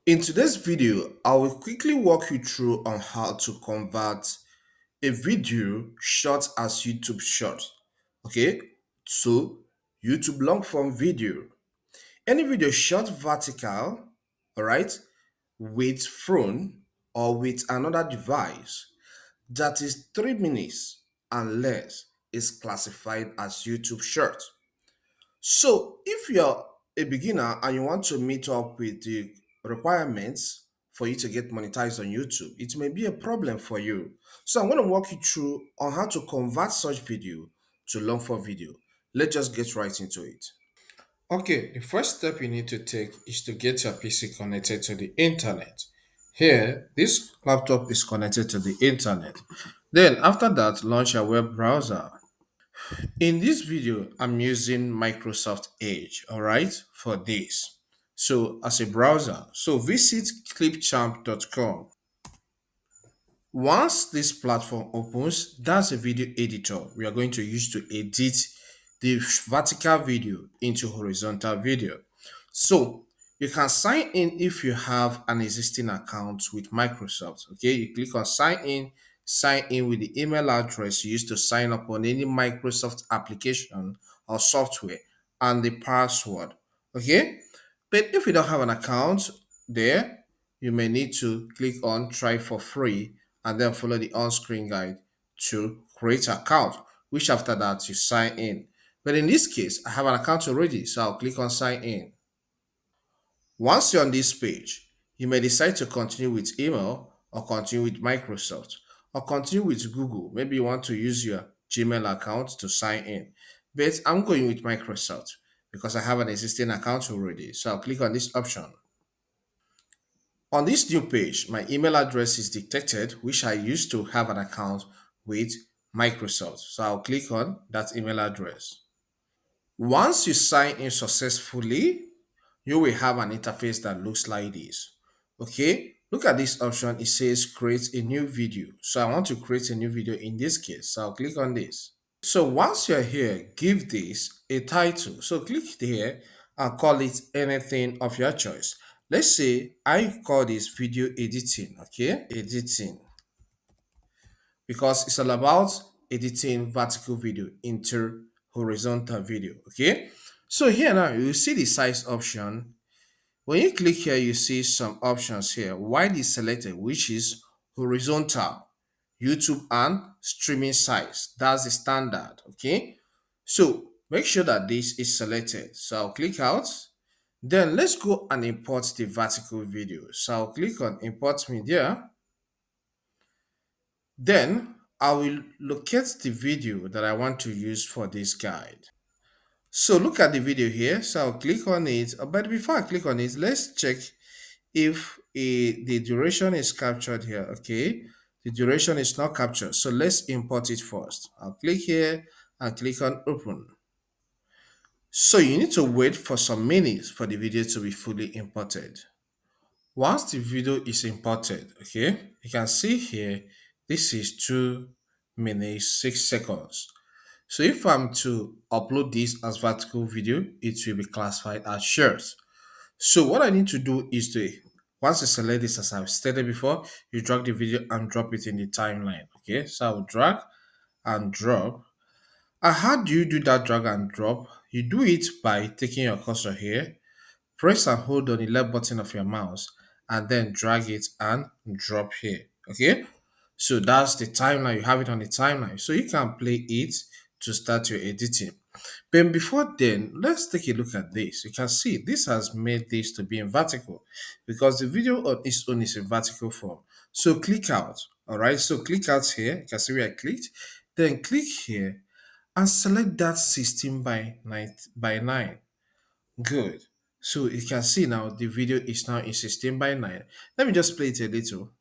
In today's video, I will quickly walk you through on how to convert a video short as YouTube short, okay, so YouTube long form video. Any video shot vertical, all right, with phone or with another device that is 3 minutes and less is classified as YouTube short. So, if you're a beginner and you want to meet up with the requirements for you to get monetized on YouTube, it may be a problem for you. So, I'm going to walk you through on how to convert such video to long form video. Let's just get right into it. Okay, the first step you need to take is to get your PC connected to the internet. Here, this laptop is connected to the internet. Then, after that, launch your web browser. In this video, I'm using Microsoft Edge, all right, for this. So as a browser, so visit clipchamp.com. Once this platform opens, that's a video editor we are going to use to edit the vertical video into horizontal video. So you can sign in if you have an existing account with Microsoft. Okay, you click on sign in with the email address you used to sign up on any Microsoft application or software and the password. Okay, but if you don't have an account there, you may need to click on try for free and then follow the on-screen guide to create an account, which after that you sign in. But in this case, I have an account already, so I'll click on sign in. Once you're on this page, you may decide to continue with email or continue with Microsoft or continue with Google. Maybe you want to use your Gmail account to sign in. But I'm going with Microsoft because I have an existing account already. So I'll click on this option. On this new page, my email address is detected, which I used to have an account with Microsoft. So I'll click on that email address. Once you sign in successfully, you will have an interface that looks like this. Okay, look at this option. It says create a new video. So I want to create a new video in this case. So I'll click on this. So once you're here, give this a title. So click here and call it anything of your choice. Let's say I call this video editing, okay? Editing, because it's all about editing vertical video into horizontal video, okay? So here now you see the size option. When you click here, you see some options here. Wide is selected, which is horizontal, YouTube and streaming size. That's the standard, okay? So make sure that this is selected. So I'll click out. Then let's go and import the vertical video. So I'll click on import media. Then I will locate the video that I want to use for this guide. So look at the video here. So I'll click on it. But before I click on it, let's check if the duration is captured here. Okay, the duration is not captured, so let's import it first. I'll click here and click on open. So you need to wait for some minutes for the video to be fully imported. Once the video is imported, okay, you can see here this is 2 minutes 6 seconds. So if I'm to upload this as vertical video, it will be classified as short. So what I need to do is to, once you select this as I've stated before, you drag the video and drop it in the timeline. Okay, so I will drag and drop. And how do you do that drag and drop? You do it by taking your cursor here, press and hold on the left button of your mouse, and then drag it and drop here. Okay, so that's the timeline. You have it on the timeline, so you can play it to start your editing. But before then, let's take a look at this. You can see this has made this to be in vertical because the video on its own is in vertical form. So click out. All right. So click out here. You can see where I clicked. Then click here and select that 16 by 9. Good. So you can see now the video is now in 16 by 9. Let me just play it a little.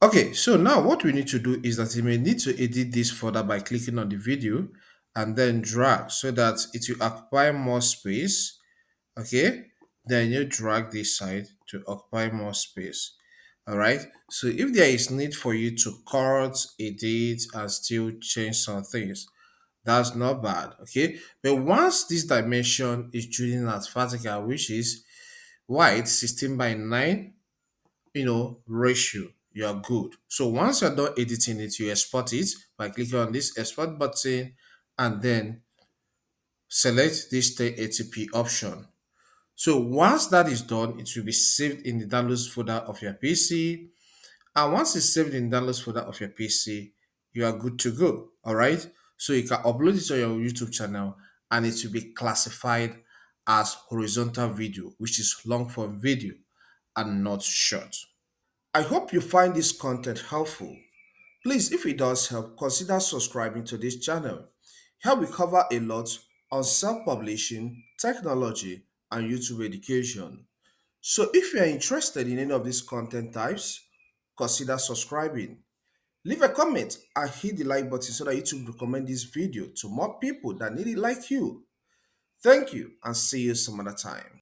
Okay, so now what we need to do is that you may need to edit this further by clicking on the video and then drag so that it will occupy more space. Okay, then you drag this side to occupy more space. All right, so if there is need for you to cut, edit, and still change some things, that's not bad. Okay, but once this dimension is chosen as vertical, which is Wide 16 by 9, ratio, you are good. So once you're done editing it, you export it by clicking on this export button and then select this 1080p option. So once that is done, it will be saved in the downloads folder of your PC. And once it's saved in the downloads folder of your PC, you are good to go. All right. So you can upload it to your YouTube channel and it will be classified as horizontal video, which is long form video and not short. I hope you find this content helpful. Please, if it does help, consider subscribing to this channel. Here we cover a lot on self-publishing, technology, and YouTube education. So if you are interested in any of these content types, consider subscribing. Leave a comment and hit the like button so that YouTube will recommend this video to more people that need it like you. Thank you and see you some other time.